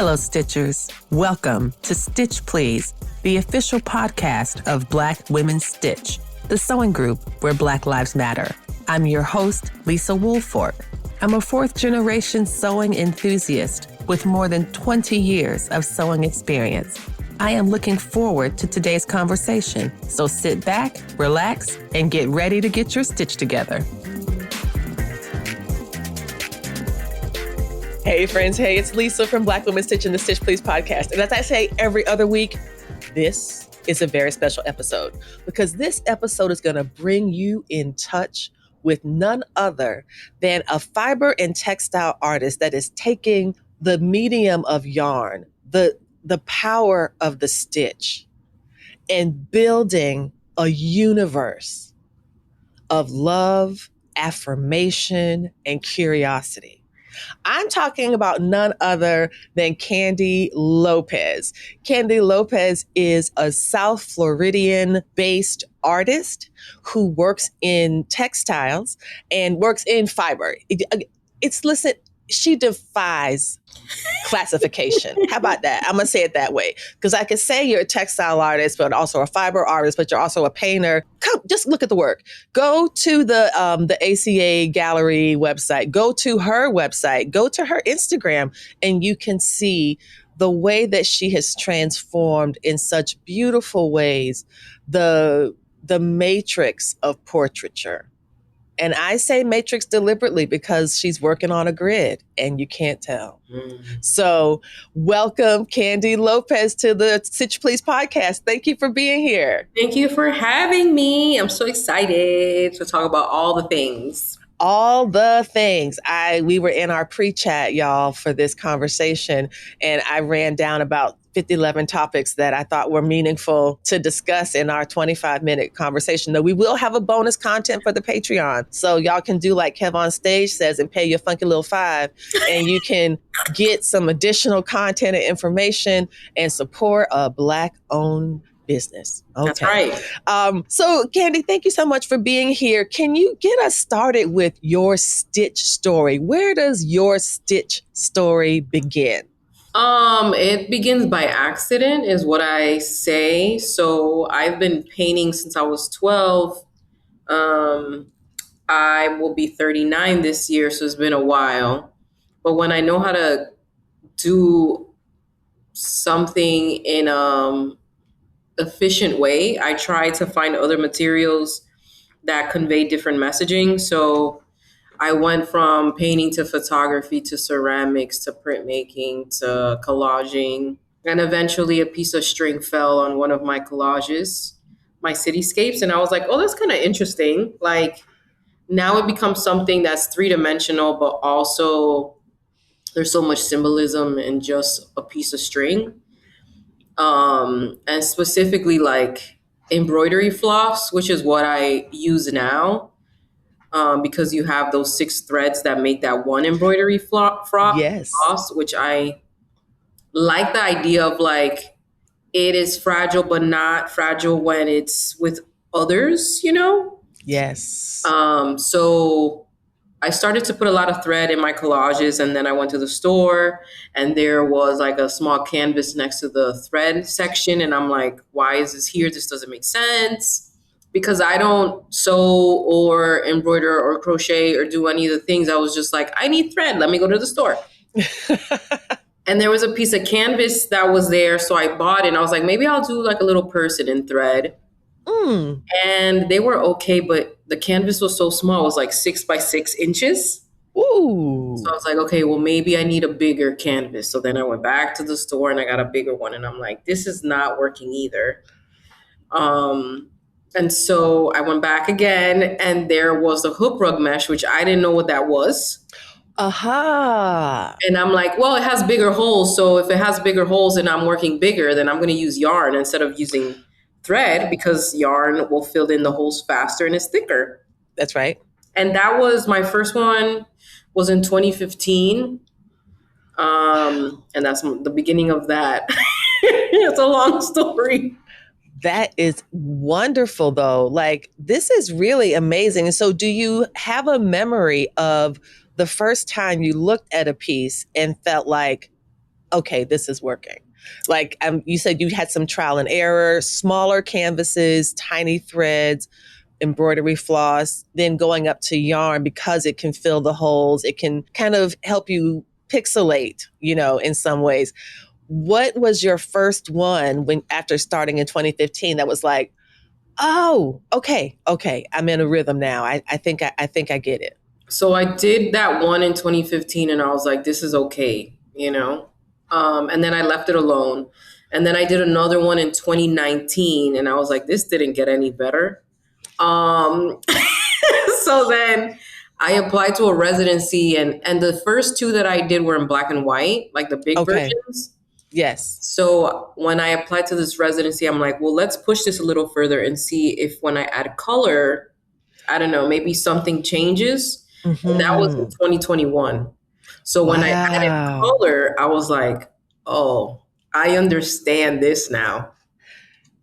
Hello, Stitchers. Welcome to Stitch Please, the official podcast of Black Women Stitch, the sewing group where Black Lives Matter. I'm your host, Lisa Woolfork. I'm a fourth-generation sewing enthusiast with more than 20 years of sewing experience. I am looking forward to today's conversation, so sit back, relax, and get ready to get your stitch together. Hey friends, hey, it's Lisa from Black Women Stitch and the Stitch Please podcast. And as I say every other week, this is a very special episode because this episode is going to bring you in touch with none other than a fiber and textile artist that is taking the medium of yarn, the power of the stitch, and building a universe of love, affirmation, and curiosity. I'm talking about none other than Kandy Lopez. Kandy Lopez is a South Floridian-based artist who works in textiles and works in fiber. She defies classification. How about that? I'm going to say it that way. Because I could say you're a textile artist, but also a fiber artist, but you're also a painter. Come, just look at the work. Go to the ACA Gallery website. Go to her website. Go to her Instagram, and you can see the way that she has transformed in such beautiful ways the matrix of portraiture. And I say matrix deliberately because she's working on a grid and you can't tell. So welcome Kandy Lopez to the Stitch Please podcast. Thank you for being here. Thank you for having me. I'm so excited to talk about all the things. All the things. We were in our pre-chat, y'all, for this conversation, and I ran down about 11 topics that I thought were meaningful to discuss in our 25-minute conversation. Though we will have a bonus content for the Patreon. So y'all can do like Kev on Stage says and pay your funky little $5, and you can get some additional content and information and support a Black-owned business. Okay. That's right. So Kandy, thank you so much for being here. Can you get us started with your stitch story? Where does your stitch story begin? It begins by accident is what I say. So I've been painting since I was 12. I will be 39 this year, so it's been a while. But when I know how to do something in efficient way, I try to find other materials that convey different messaging. So I went from painting to photography to ceramics to printmaking to collaging. And eventually a piece of string fell on one of my collages, my cityscapes. And I was like, oh, that's kind of interesting. Like now it becomes something that's three-dimensional, but also there's so much symbolism in just a piece of string. And specifically like embroidery floss, which is what I use now. Because you have those 6 threads that make that one embroidery floss, which I like the idea of like, it is fragile, but not fragile when it's with others, you know? Yes. So I started to put a lot of thread in my collages, and then I went to the store and there was like a small canvas next to the thread section. And I'm like, why is this here? This doesn't make sense. Because I don't sew or embroider or crochet or do any of the things. I was just like, I need thread. Let me go to the store. And there was a piece of canvas that was there. So I bought it and I was like, maybe I'll do like a little person in thread. And they were okay, but the canvas was so small. It was like 6 by 6 inches. Ooh. So I was like, okay, well, maybe I need a bigger canvas. So then I went back to the store and I got a bigger one. And I'm like, this is not working either. And so I went back again and there was a hook rug mesh, which I didn't know what that was. Aha. And I'm like, well, it has bigger holes. So if it has bigger holes and I'm working bigger, then I'm going to use yarn instead of using thread because yarn will fill in the holes faster and it's thicker. That's right. And that was my first one was in 2015. And that's the beginning of that. It's a long story. That is wonderful, though. Like, this is really amazing. And so do you have a memory of the first time you looked at a piece and felt like, okay, this is working. Like you said, you had some trial and error, smaller canvases, tiny threads, embroidery floss, then going up to yarn because it can fill the holes. It can kind of help you pixelate, in some ways. What was your first one when after starting in 2015 that was like, oh, okay, I'm in a rhythm now. I think I get it. So I did that one in 2015 and I was like, this is okay, you know? And then I left it alone. And then I did another one in 2019 and I was like, this didn't get any better. Um, so then I applied to a residency and the first two that I did were in black and white, like the big Okay. versions. Yes. So when I applied to this residency, I'm like, well, let's push this a little further and see if when I add color, I don't know, maybe something changes. And that was in Mm-hmm. 2021. So when I added Wow. color, I was like, oh, I understand this now.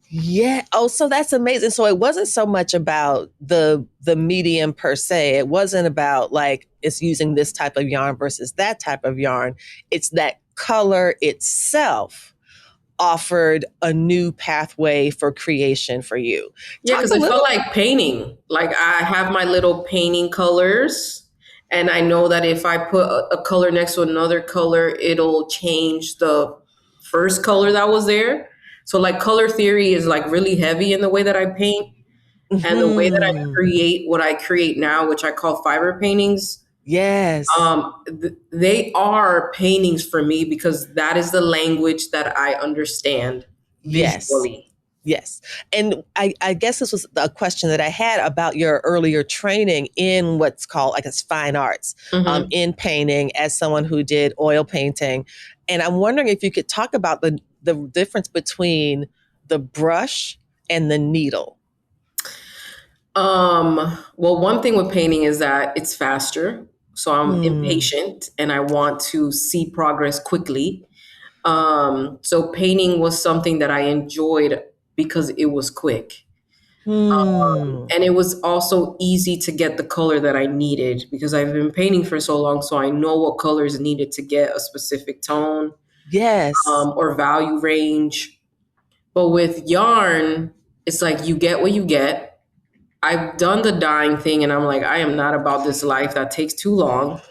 Yeah. Oh, so that's amazing. So it wasn't so much about the medium per se. It wasn't about like it's using this type of yarn versus that type of yarn. It's that color itself offered a new pathway for creation for you. Yeah, Talk because a it felt little. like painting. Like I have my little painting colors. And I know that if I put a color next to another color, it'll change the first color that was there. So like color theory is like really heavy in the way that I paint. And the way that I Hmm. create what I create now, which I call fiber paintings, Yes. they are paintings for me because that is the language that I understand Yes. visually. Yes. And I guess this was a question that I had about your earlier training in what's called, I guess, fine arts, Hmm. in painting as someone who did oil painting. And I'm wondering if you could talk about the difference between the brush and the needle. Well, one thing with painting is that it's faster. So I'm Hmm. impatient and I want to see progress quickly. So painting was something that I enjoyed because it was quick. Hmm. And it was also easy to get the color that I needed because I've been painting for so long. So I know what colors needed to get a specific tone, Yes. or value range. But with yarn, it's like you get what you get. I've done the dyeing thing and I'm like, I am not about this life that takes too long.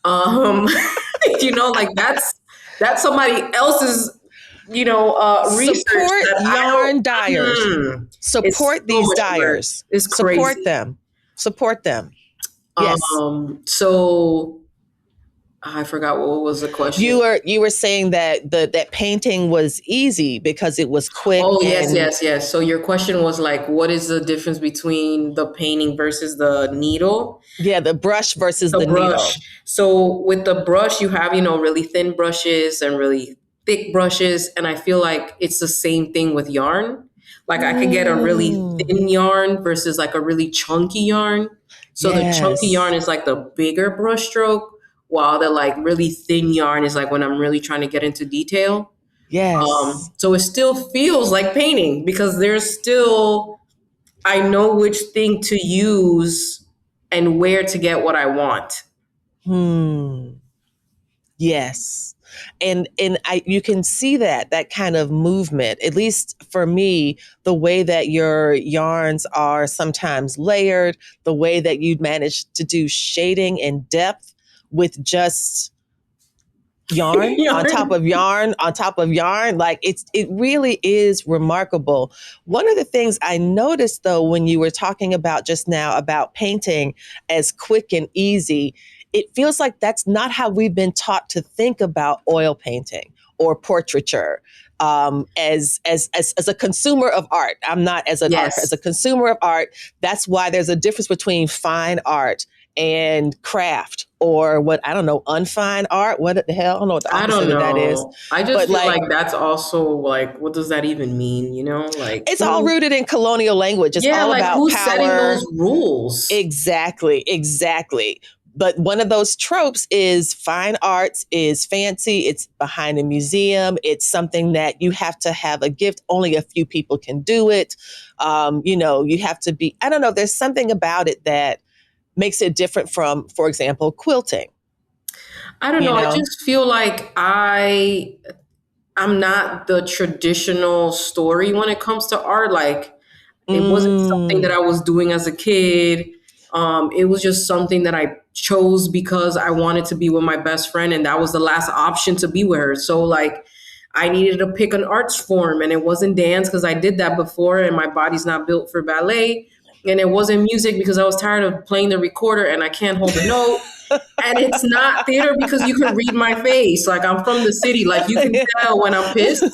Um, like that's somebody else's, research Support that I don't. yarn dyers. It's Support so these much work. dyers. It's Support crazy. them. Support them. Yes. So I forgot what was the question. You were saying that that painting was easy because it was quick Oh, yes, and yes, yes. So your question was like, what is the difference between the painting versus the needle? yeah, the brush versus The the brush. needle. So with the brush, you have, really thin brushes and really thick brushes. And I feel like it's the same thing with yarn. Like I could get a really Mm, thin yarn versus like a really chunky yarn. So the chunky yarn yes. is like the bigger brush stroke, while the like really thin yarn is like when I'm really trying to get into detail. Yes. So it still feels like painting because there's still, I know which thing to use and where to get what I want. Hmm. Yes. And you can see that kind of movement, at least for me, the way that your yarns are sometimes layered, the way that you manage to do shading and depth with just yarn on top Yarn. of yarn on top of yarn. Like it really is remarkable. One of the things I noticed though when you were talking about just now about painting as quick and easy, it feels like that's not how we've been taught to think about oil painting or portraiture. As a consumer of art, I'm not as an art, as Yes. a consumer of art. That's why there's a difference between fine art and craft, or what, I don't know, unfine art. What the hell? I don't know what the I don't opposite of that is. know. I just But feel like like that's also like, what does that even mean? Like it's all who, rooted in colonial language. It's yeah, all like about who's setting those power. rules? Exactly, exactly. But one of those tropes is fine arts is fancy. It's behind a museum. It's something that you have to have a gift. Only a few people can do it. You have to be, I don't know, there's something about it that makes it different from, for example, quilting. I don't you know. I know? just feel like I'm not the traditional story when it comes to art. Like it wasn't something that Mm, I was doing as a kid. It was just something that I chose because I wanted to be with my best friend, and that was the last option to be with her. So like I needed to pick an arts form, and it wasn't dance because I did that before, and my body's not built for ballet. And it wasn't music because I was tired of playing the recorder and I can't hold a note. And it's not theater because you can read my face. Like I'm from the city. Like you can yeah. tell when I'm pissed.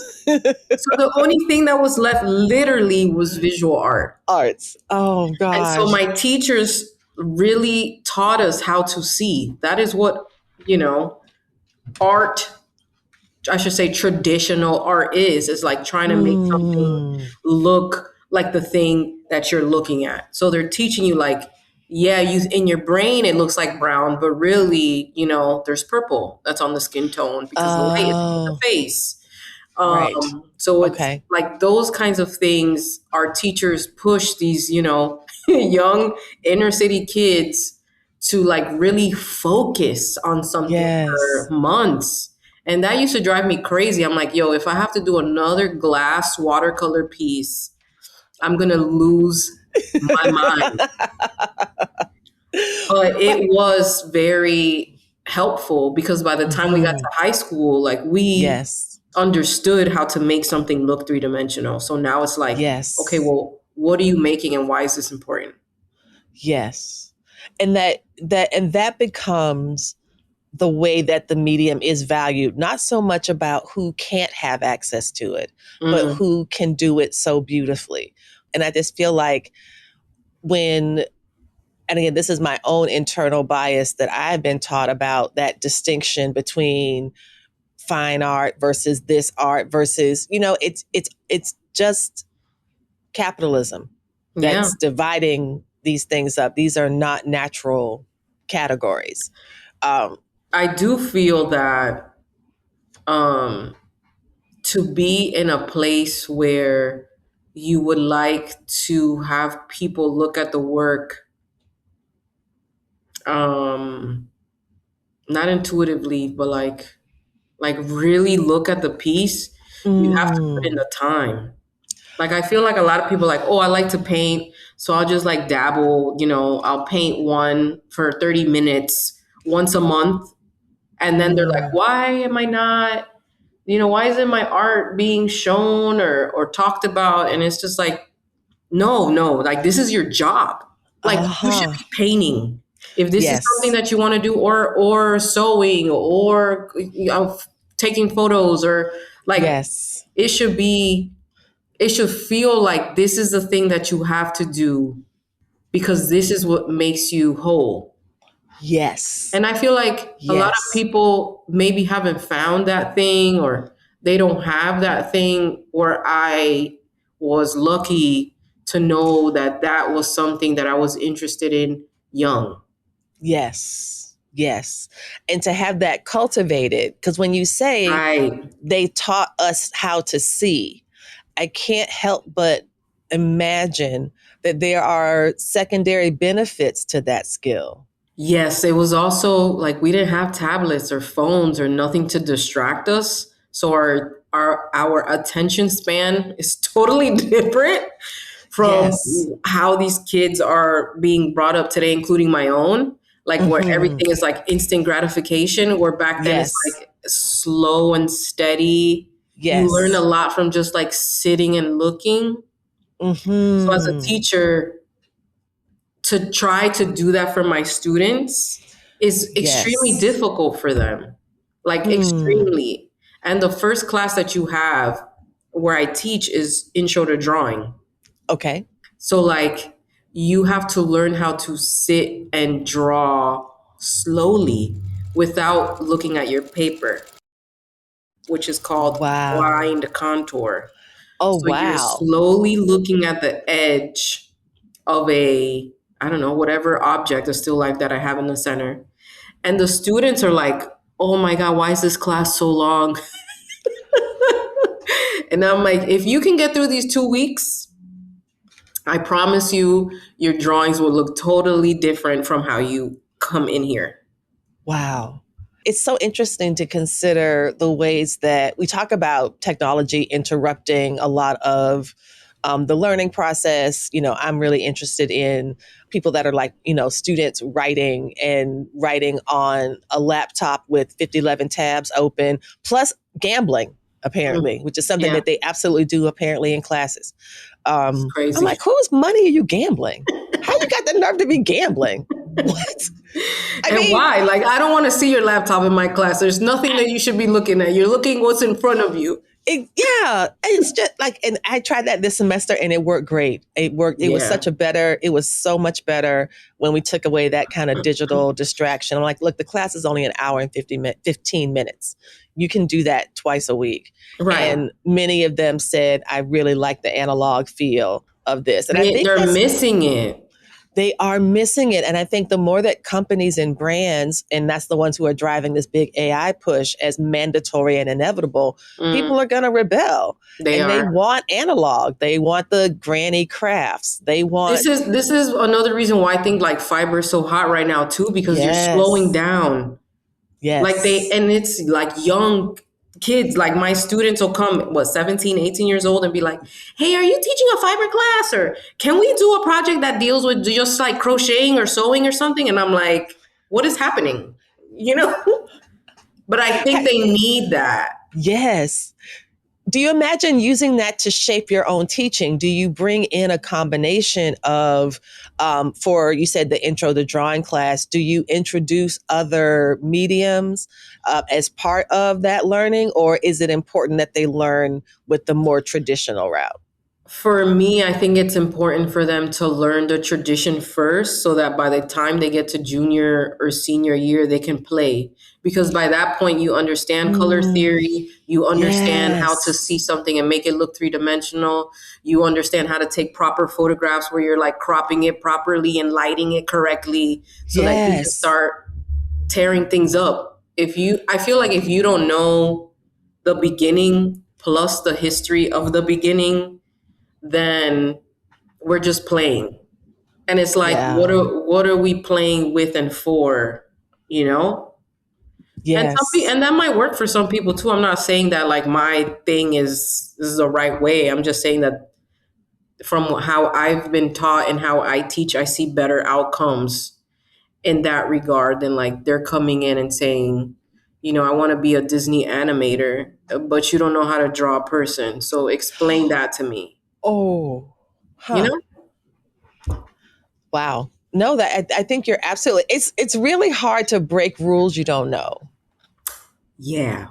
So the only thing that was left literally was visual art. Arts. Oh And so gosh. my teachers really taught us how to see. That is what, you know, art, I should say traditional art is like trying to make something Mm, look like the thing that you're looking at. So they're teaching you like, yeah, you in your brain it looks like brown, but really, there's purple that's on the skin tone because the light is hitting the oh, face. right. So it's Okay. like those kinds of things our teachers push these, young inner city kids to like really focus on something for Yes. months. And that used to drive me crazy. I'm like, yo, if I have to do another glass watercolor piece, I'm going to lose my mind. But it Right. was very helpful because by the time we got Mhm. to high school, like we Yes. understood how to make something look three dimensional. So now it's like, okay, Yes. well, what are you making and why is this important? Yes. And that becomes the way that the medium is valued, not so much about who can't have access to it, but Mm, who can do it so beautifully. And I just feel like when, and again, this is my own internal bias that I've been taught about that distinction between fine art versus this art versus, it's just capitalism yeah, that's dividing these things up. These are not natural categories. Um, I do feel that um, to be in a place where you would like to have people look at the work, um, not intuitively, but like really look at the piece, you have to put in mm, the time. Like I feel like a lot of people like, oh, I like to paint, so I'll just like dabble, I'll paint one for 30 minutes once a month. And then they're like, mm, why am I not, why isn't my art being shown or talked about? And it's just like, no, like this is your job. Like you should uh-huh. be painting. If this is something Yes. that you want to do, or sewing, or taking photos, or like Yes. it should be it should feel like this is the thing that you have to do because this is what makes you whole. Yes. And I feel like a lot of Yes. people maybe haven't found that thing or they don't have that thing where I was lucky to know that that was something that I was interested in young. Yes. Yes. And to have that cultivated, because when you say Right. they taught us how to see, I can't help but imagine that there are secondary benefits to that skill. Yes, it was also like we didn't have tablets or phones or nothing to distract us. So our attention span is totally different from Yes. how these kids are being brought up today, including my own. Like where Hmm. everything is like instant gratification, where back then it's Yes. like slow and steady. You learn a Yes. lot from just like sitting and looking. So as a Hmm. teacher, to try to do that for my students is extremely Yes. difficult for them, like Hmm. extremely. And the first class that you have where I teach is intro to drawing. Okay. So like you have to learn how to sit and draw slowly without looking at your paper, which is called Wow. blind contour. Oh, So you're wow. slowly looking at the edge of a, I don't know, whatever object, a still life that I have in the center. And the students are like, oh my God, why is this class so long? And I'm like, if you can get through these 2 weeks, I promise you, your drawings will look totally different from how you come in here. Wow. it's so interesting to consider the ways that we talk about technology interrupting a lot of the learning process. I'm really interested in people that are like, students writing on a laptop with 5011 tabs open, plus gambling, apparently, which is something Yeah, that they absolutely do apparently in classes. it's I'm crazy. like, whose money are you gambling? How you got the nerve to be gambling? What? I And mean, why? Like, I don't want to see your laptop in my class. There's nothing that you should be looking at. You're looking what's in front of you. yeah, it's just like, and I tried that this semester and it worked great. It worked. Yeah. It was so much better when we took away that kind of digital distraction. I'm like, look, the class is only an hour and 15 minutes. You can do that twice a week. Right. And many of them said, I really like the analog feel of this. And I think They're missing it. they are missing it. And I think the more that companies and brands, and that's the ones who are driving this big AI push as mandatory and inevitable, people are going to rebel. They They are. want analog. They want the granny crafts. They want. This is another reason why I think like fiber is so hot right now too, because you're slowing down. Yes. Like and it's like young kids, like my students will come, 17, 18 years old and be like, hey, are you teaching a fiber class? Or can we do a project that deals with just like crocheting or sewing or something? And I'm like, what is happening? But I think they need that. Yes. Do you imagine using that to shape your own teaching? Do you bring in a combination of, you said the intro, the drawing class, do you introduce other mediums as part of that learning? Or is it important that they learn with the more traditional route? For me, I think it's important for them to learn the tradition first so that by the time they get to junior or senior year, they can play. Because by that point, you understand color theory, you understand how to see something and make it look three-dimensional. You understand how to take proper photographs where you're like cropping it properly and lighting it correctly so that you can start tearing things up. I feel like if you don't know the beginning plus the history of the beginning, then we're just playing. And it's like, what are we playing with and for, Yes. And that might work for some people too. I'm not saying that like my thing is the right way. I'm just saying that from how I've been taught and how I teach, I see better outcomes in that regard than like they're coming in and saying, I want to be a Disney animator, but you don't know how to draw a person. So explain that to me. Oh, Wow. No, that I think you're absolutely. It's really hard to break rules you don't know. Yeah.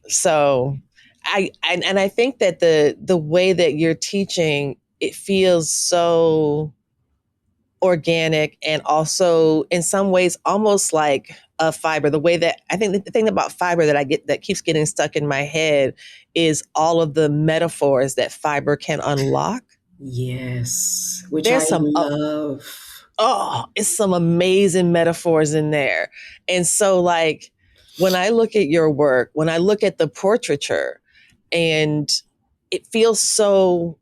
So, I think that the way that you're teaching, it feels so organic and also in some ways almost like a fiber. The way that I think the thing about fiber that keeps getting stuck in my head is all of the metaphors that fiber can unlock. Yes, which I love. It's some amazing metaphors in there. And so like when I look at your work, when I look at the portraiture, and it feels so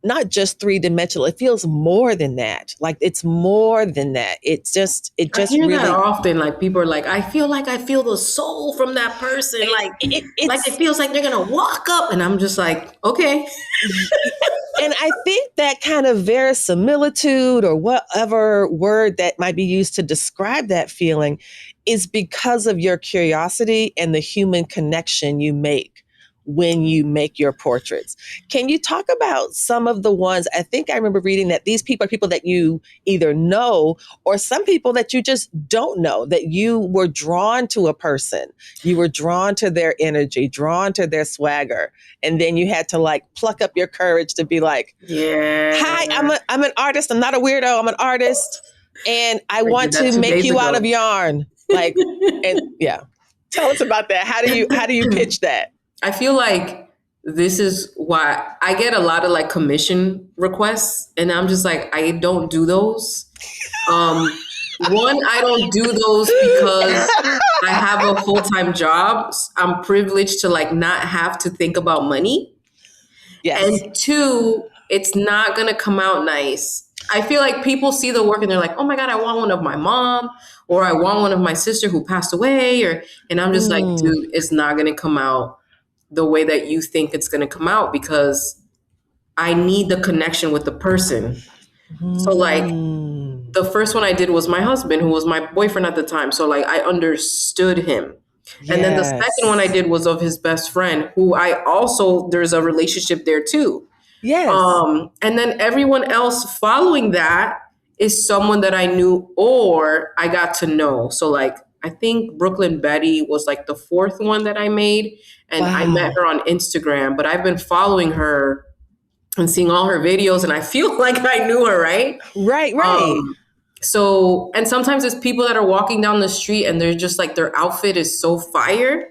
not just three-dimensional, it feels more than that. Like it's more than that. I hear really that often. Like people are like, I feel the soul from that person. Like it feels like they're gonna walk up, and I'm just like, okay. And I think that kind of verisimilitude or whatever word that might be used to describe that feeling is because of your curiosity and the human connection you make when you make your portraits. Can you talk about some of the ones? I think I remember reading that these people are people that you either know or some people that you just don't know, that you were drawn to a person. You were drawn to their energy, drawn to their swagger. And then you had to like pluck up your courage to be like, hi, I'm an artist. I'm not a weirdo. I'm an artist. And I want to make you out of yarn. Like, and yeah. Tell us about that. How do you pitch that? I feel like this is why I get a lot of like commission requests, and I'm just like, I don't do those. One, I don't do those because I have a full-time job. I'm privileged to like not have to think about money. Yes. And two, it's not going to come out nice I feel like people see the work and they're like, oh my God, I want one of my mom, or I want one of my sister who passed away, and I'm just like, Mm, dude, it's not gonna come out the way that you think it's gonna come out because I need the connection with the person. So like mm. the first one I did was my husband, who was my boyfriend at the time. So like I understood him. And then the second one I Yes. did was of his best friend, who I also there's a relationship there too. Yes. And then everyone else following that is someone that I knew or I got to know. So like I think Brooklyn Betty was like the fourth one that I made, and I met Wow. her on Instagram. But I've been following her and seeing all her videos, and I feel like I knew her, right? Right, right. Um, so, and sometimes it's people that are walking down the street and they're just like their outfit is so fire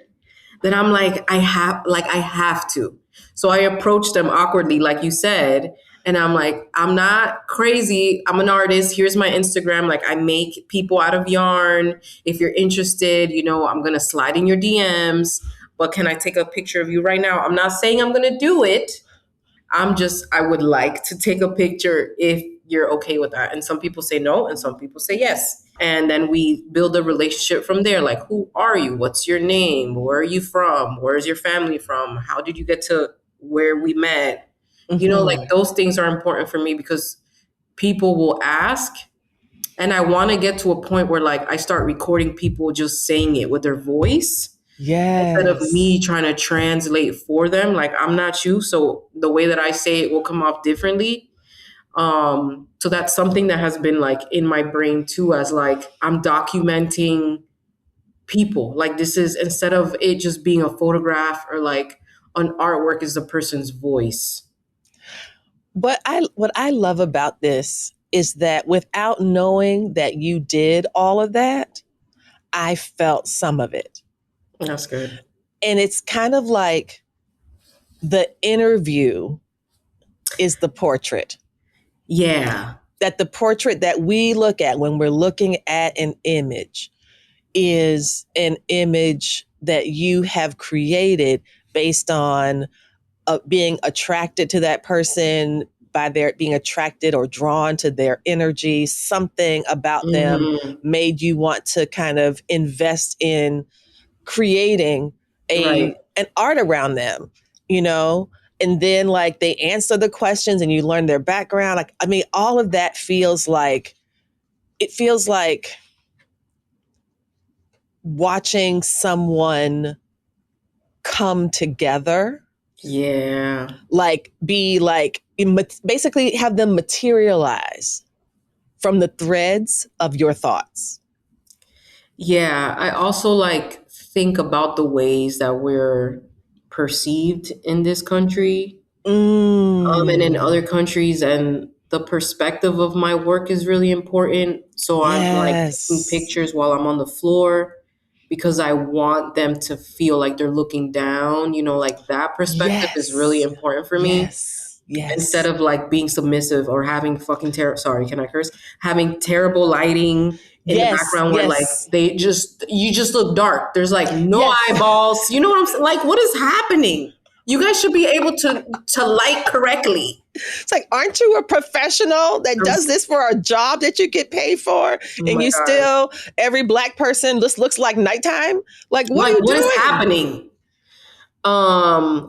that I'm like, I have to. So I approached them awkwardly, like you said, and I'm like, I'm not crazy. I'm an artist. Here's my Instagram. Like I make people out of yarn. If you're interested, I'm gonna slide in your DMs. But can I take a picture of you right now? I'm not saying I'm gonna do it. I would like to take a picture if you're okay with that. And some people say no, and some people say yes. And then we build a relationship from there. Like, who are you? What's your name? Where are you from? Where's your family from? How did you get to where we met? Like Hmm. those things are important for me because people will ask. And I want to get to a point where like I start recording people just saying it with their voice instead of Yes. me trying to translate for them. Like I'm not you, so the way that I say it will come off differently. So that's something that has been like in my brain too, as like I'm documenting people. Like this is instead of it just being a photograph or like an artwork is the person's voice. What I love about this is that without knowing that you did all of that, I felt some of it. That's good. And it's kind of like the interview is the portrait. Yeah. That the portrait that we look at when we're looking at an image is an image that you have created based on being attracted to that person, by their being attracted or drawn to their energy. Something about them Hmm. made you want to kind of invest in creating Right. an art around them, you know? And then like they answer the questions and you learn their background. Like, I mean, all of that feels like watching someone come together, Yeah. like be like basically have them materialize from the threads of your thoughts. Yeah, I also like think about the ways that we're perceived in this country, and in other Mm, countries, and the perspective of my work is really important. So I'm like taking yes. pictures while I'm on the floor because I want them to feel like they're looking down, like that perspective is really Yes. important for me Yes. instead Yes. of like being submissive or having fucking sorry, can I curse? Having terrible lighting in the Yes. background where like Yes. you just look dark. There's like no Yes. eyeballs. You know what I'm saying? Like what is happening? You guys should be able to light correctly. It's like, aren't you a professional that I'm, does this for a job that you get paid for? oh And my you god. still, every black person just looks like nighttime? Like, what are Like you what is doing? happening?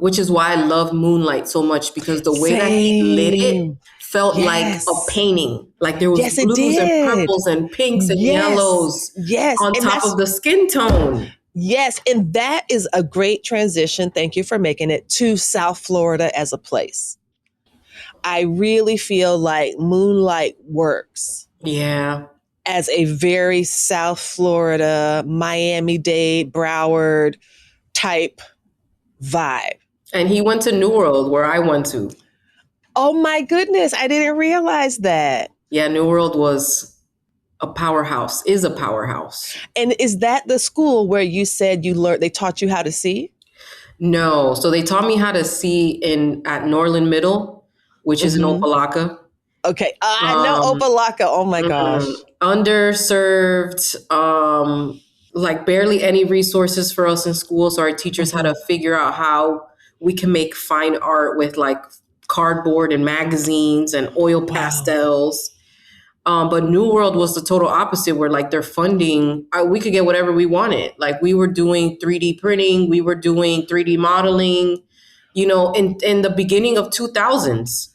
Which is why I love Moonlight so much because the way that he lit it Same. felt like a Yes. painting. Like there was Yes, it blues and did. purples and pinks and Yes. yellows Yes. on And top that's, of the skin tone. yes. And that is a great transition. Thank you for making it to South Florida as a place. I really feel like Moonlight works Yeah. as a very South Florida, Miami-Dade, Broward type vibe. And he went to New World where I went to. Oh my goodness, I didn't realize that. Yeah, New World was a powerhouse, is a powerhouse. And is that the school where you said you learned, they taught you how to see? No, so they taught me how to see in at Norland Middle, which is in Mm-hmm. Opelika. Okay. I know Um, Opelika. Oh my gosh. Underserved, like barely any resources for us in school. So our teachers had Mm-hmm. to figure out how we can make fine art with like cardboard and magazines and oil Wow. pastels. But New World was the total opposite, where like they're funding, we could get whatever we wanted. Like we were doing 3D printing, we were doing 3D modeling, in the beginning of 2000s.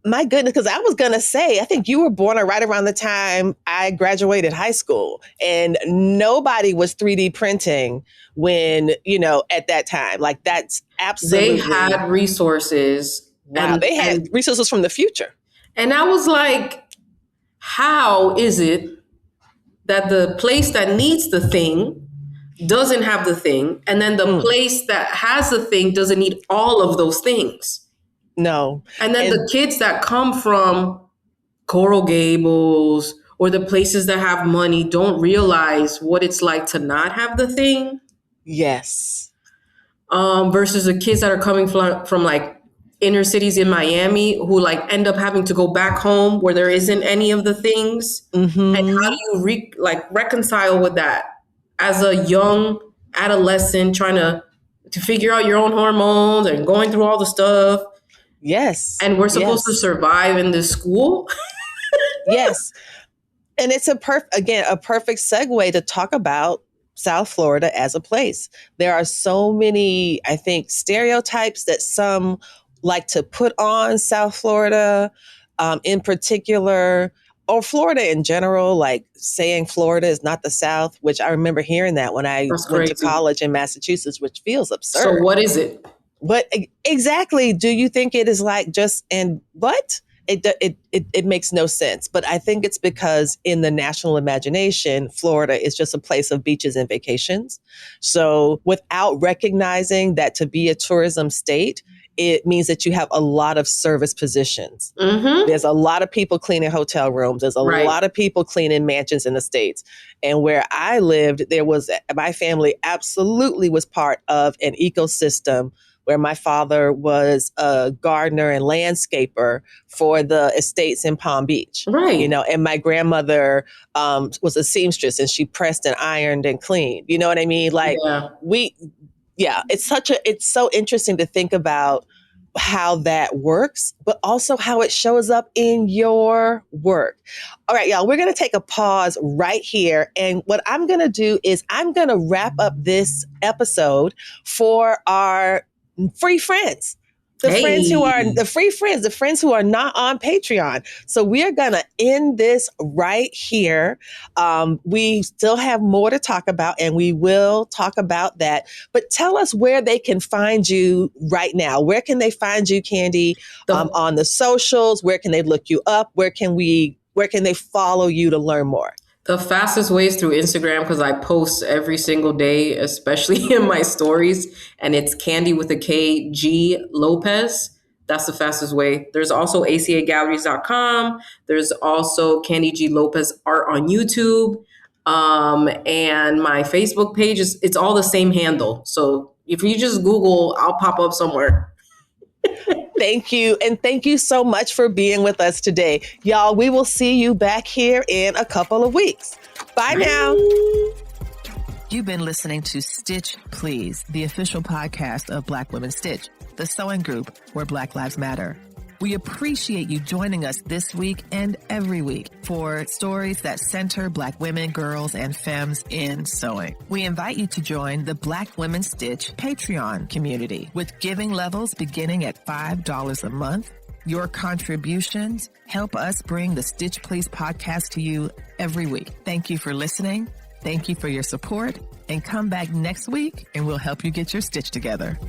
My goodness, because I was going to say, I think you were born right around the time I graduated high school, and nobody was 3D printing when, at that time. Like that's absolutely. They had resources. Wow, they had resources from the future. And I was like, how is it that the place that needs the thing doesn't have the thing, and then the place that has the thing doesn't need all of those things? No. And then the kids that come from Coral Gables or the places that have money don't realize what it's like to not have the thing. Yes. Versus the kids that are coming from like inner cities in Miami who like end up having to go back home where there isn't any of the things. Mm-hmm. And how do you reconcile with that as a young adolescent trying to figure out your own hormones and going through all the stuff? Yes. And we're supposed to survive in this school. Yes. And it's a perfect segue to talk about South Florida as a place. There are so many, I think, stereotypes that some like to put on South Florida in particular, or Florida in general, like saying Florida is not the South, which I remember hearing that when I went to college in Massachusetts, which feels absurd. So what is it? But exactly, do you think it is like just, and what? It makes no sense. But I think it's because in the national imagination, Florida is just a place of beaches and vacations. So without recognizing that to be a tourism state, it means that you have a lot of service positions. Mm-hmm. There's a lot of people cleaning hotel rooms. There's a lot of people cleaning mansions in the States. And where I lived, my family absolutely was part of an ecosystem where my father was a gardener and landscaper for the estates in Palm Beach. Right. And my grandmother was a seamstress, and she pressed and ironed and cleaned. You know what I mean? Like it's so interesting to think about how that works, but also how it shows up in your work. All right, y'all, we're going to take a pause right here. And what I'm going to do is I'm going to wrap up this episode for our free friends, the friends who are not on Patreon. So we're going to end this right here. We still have more to talk about, and we will talk about that. But tell us where they can find you right now. Where can they find you, Kandy, on the socials? Where can they look you up? Where can they follow you to learn more? The fastest way is through Instagram, because I post every single day, especially in my stories. And it's Kandy with a K, G Lopez. That's the fastest way. There's also acagalleries.com. There's also Kandy G Lopez art on YouTube. And my Facebook page it's all the same handle. So if you just Google, I'll pop up somewhere. Thank you. And thank you so much for being with us today. Y'all, we will see you back here in a couple of weeks. Bye now. You've been listening to Stitch Please, the official podcast of Black Women Stitch, the sewing group where Black Lives Matter. We appreciate you joining us this week and every week for stories that center Black women, girls, and femmes in sewing. We invite you to join the Black Women Stitch Patreon community with giving levels beginning at $5 a month. Your contributions help us bring the Stitch Please podcast to you every week. Thank you for listening. Thank you for your support, and come back next week and we'll help you get your stitch together.